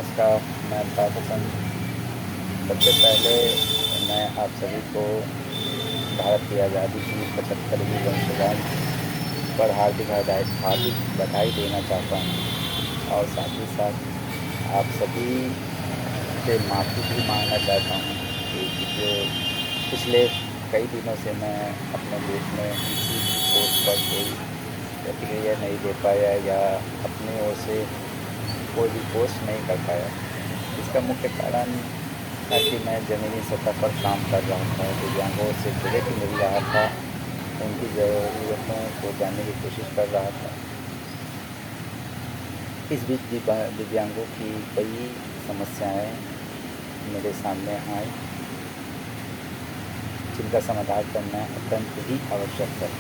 नमस्कार, मैं अल्ताफ़ हसन। सबसे पहले मैं आप सभी को भारत की आज़ादी की 75वीं वर्षगांठ पर हार्दिक बधाई देना चाहता हूँ और साथ ही साथ आप सभी से माफ़ी भी मांगना चाहता हूँ कि जो पिछले कई दिनों से मैं अपने देश में किसी भी पोस्ट पर कोई प्रतिक्रिया नहीं दे पाया या अपनी ओर से कोई भी पोस्ट नहीं कर पाया। इसका मुख्य कारण था कि मैं ज़मीनी सतह पर काम कर रहा था, दिव्यांगों से डायरेक्ट मिल रहा था, उनकी ज़रूरतों को जानने की कोशिश कर रहा था। इस बीच दिव्यांगों की कई समस्याएं मेरे सामने आई, जिनका समाधान करना अत्यंत ही आवश्यक है।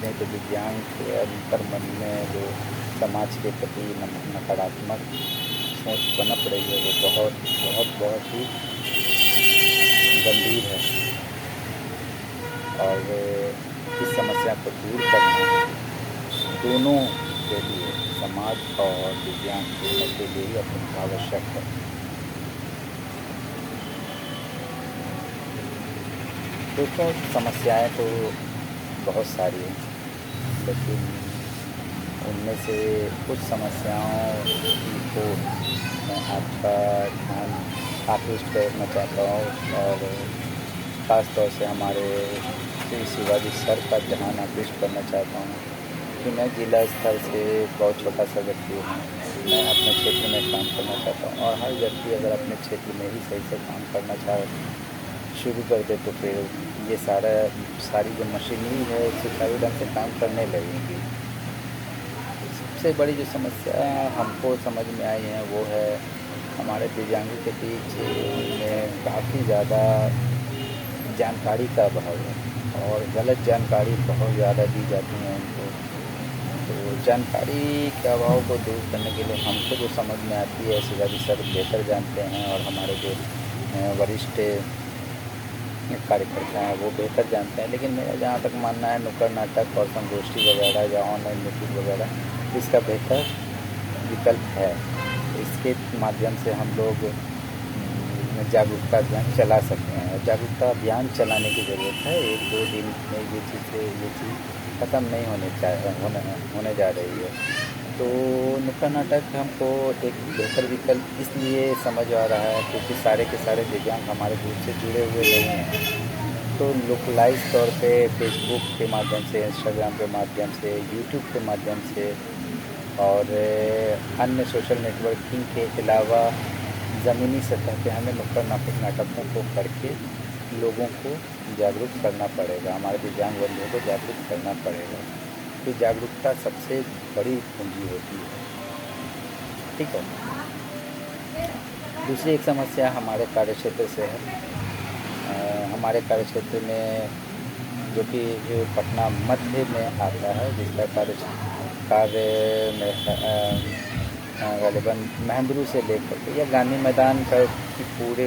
नहीं तो दिव्यांग के अंतर्मन में जो समाज के प्रति नकारात्मक सोच पनप रही है वो बहुत ही गंभीर है और इस समस्या को दूर करना दोनों के लिए, समाज और दिव्यांग दोनों के लिए ही अत्यंत आवश्यक है। दोस्तों, समस्याएं तो बहुत सारी हैं, लेकिन उनमें से कुछ समस्याओं को मैं आपका ध्यान आकृष्ट करना चाहता हूँ और ख़ास तौर से हमारे श्री शिवाजी सर का ध्यान आकृष्ट करना चाहता हूँ कि मैं जिला स्तर से बहुत छोटा सा व्यक्ति हूँ। मैं अपने क्षेत्र में काम करना चाहता हूँ और हर व्यक्ति अगर अपने क्षेत्र में ही सही से काम करना शुरू कर दे तो फिर ये सारी जो मशीनरी है सुचारू ढंग से काम करने लगेगी। सबसे बड़ी जो समस्या हमको समझ में आई है वो है हमारे दिव्यांगों के बीच में काफ़ी ज़्यादा जानकारी का अभाव है और गलत जानकारी बहुत ज़्यादा दी जाती है उनको। तो जानकारी के अभाव को दूर करने के लिए हमको जो समझ में आती है शिवाजी सर बेहतर जानते हैं और हमारे जो वरिष्ठ कार्यकर्ता हैं वो बेहतर जानते हैं, लेकिन मेरा जहाँ तक मानना है नुक्कड़ नाटक और संगोष्ठी वगैरह या ऑनलाइन मीटिंग वगैरह इसका बेहतर विकल्प है। इसके माध्यम से हम लोग जागरूकता अभियान चला सकते हैं और जागरूकता अभियान चलाने की ज़रूरत है। 1-2 दिन में ये चीज़ ख़त्म नहीं होने जा रही है। तो नुक्कड़ नाटक हमको एक बेहतर विकल्प इसलिए समझ आ रहा है क्योंकि सारे के सारे दिव्यांग हमारे ग्रुप से जुड़े हुए नहीं हैं। तो लोकलाइज तौर पे फेसबुक के माध्यम से, इंस्टाग्राम के माध्यम से, यूट्यूब के माध्यम से और अन्य सोशल नेटवर्किंग के अलावा ज़मीनी सतह पे हमें नुक्कड़ नाटकों को करके लोगों को जागरूक करना पड़ेगा, हमारे दिव्यांग बंधुओं को जागरूक करना पड़ेगा। तो जागरूकता सबसे बड़ी पूंजी होती है, ठीक है। दूसरी एक समस्या हमारे कार्यक्षेत्र से है। हमारे कार्यक्षेत्र में जो कि पटना मध्य में आता है, जिसका कार्य में गलीबन महेंद्रू से लेकर के या गांधी मैदान का पूरे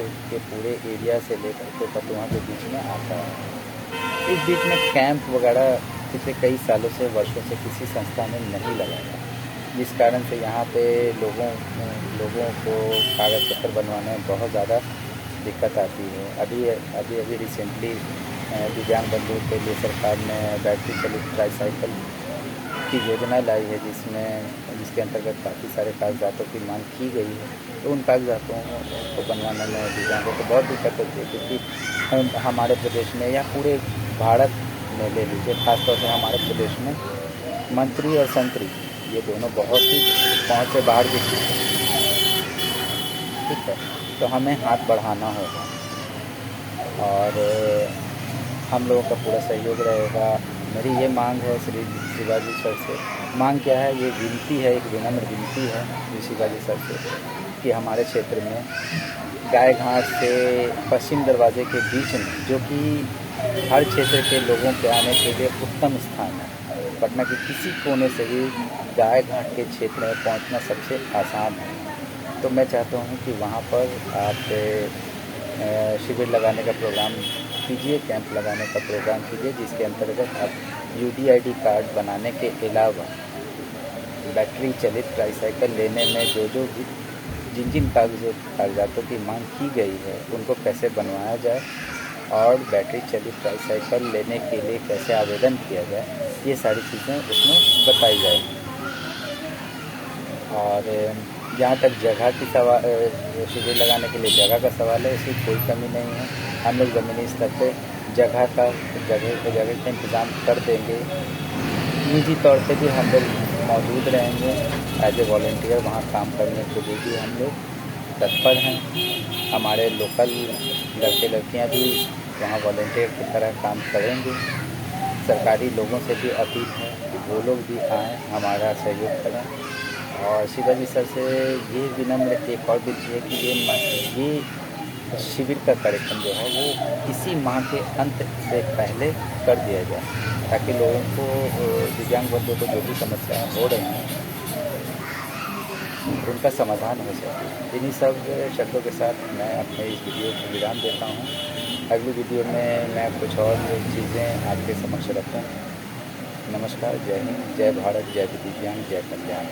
एरिया से लेकर के पटुआ के बीच में आता है। इस बीच में कैंप वगैरह पिछले कई सालों से, वर्षों से किसी संस्था ने नहीं लगाया, जिस कारण से यहाँ पे लोगों को कागज़ पत्र बनवाने में बहुत ज़्यादा दिक्कत आती है। अभी रिसेंटली दिव्यांग बंधुओं के लिए सरकार ने बैटरी चलित ट्राईसाइकिल की योजना लाई है, जिसके अंतर्गत काफ़ी सारे कागजातों की मांग की गई है। तो उन कागजातों को बनवाने में दिव्यांगों को बहुत दिक्कत होती है, क्योंकि हमारे प्रदेश में या पूरे भारत में ले लीजिए, खासतौर से हमारे प्रदेश में मंत्री और संतरी ये दोनों बहुत ही पहुँच से बाहर की चीज़ है, ठीक है। तो हमें हाथ बढ़ाना होगा और हम लोगों का पूरा सहयोग रहेगा। मेरी ये मांग है श्री शिवाजी सर से। मांग क्या है, ये विनती है, एक विनम्र विनती है श्री शिवाजी सर से कि हमारे क्षेत्र में गाय घाट से पश्चिम दरवाजे के बीच में, जो कि हर क्षेत्र के लोगों के आने के लिए उत्तम स्थान है, पटना के किसी कोने से भी गाय घाट के क्षेत्र में पहुंचना सबसे आसान है। तो मैं चाहता हूं कि वहां पर आप शिविर लगाने का प्रोग्राम कीजिए, कैंप लगाने का प्रोग्राम कीजिए, जिसके अंतर्गत आप UDID कार्ड बनाने के अलावा बैटरी चलित ट्राईसाइकिल लेने में जो भी जिन जिन कागज़ातों की मांग की गई है उनको कैसे बनवाया जाए और बैटरी चालित ट्राईसाइकिल लेने के लिए कैसे आवेदन किया जाए, ये सारी चीज़ें उसमें बताई जाएगी। और जहाँ तक जगह की शिविर लगाने के लिए जगह का सवाल है, इसकी कोई कमी नहीं है। हम लोग ज़मीनी स्तर पे जगह का इंतज़ाम कर देंगे। निजी तौर पे भी हम लोग मौजूद रहेंगे एज ए वॉलंटियर, वहाँ काम करने के लिए भी हम लोग तत्पर हैं। हमारे लोकल लड़के लड़कियाँ भी वहाँ वॉलंटियर की तरह काम करेंगे। सरकारी लोगों से भी अपील है कि वो लोग भी आएँ, हमारा सहयोग करें। और शिवाजी सर से ये विनम्र एक और विनती है कि ये शिविर का कार्यक्रम जो है वो इसी माह के अंत से पहले कर दिया जाए, ताकि लोगों को, दिव्यांग वर्गों को जो भी समस्याएं हो रही हैं उनका समाधान हो सके। इन्हीं सब शर्तों के साथ मैं अपने इस वीडियो को विराम देता हूँ। अगली वीडियो में मैं कुछ और चीज़ें आपके समक्ष रखूँ। नमस्कार, जय हिंद, जय भारत, जय दिव्यांग, जय कल्याण।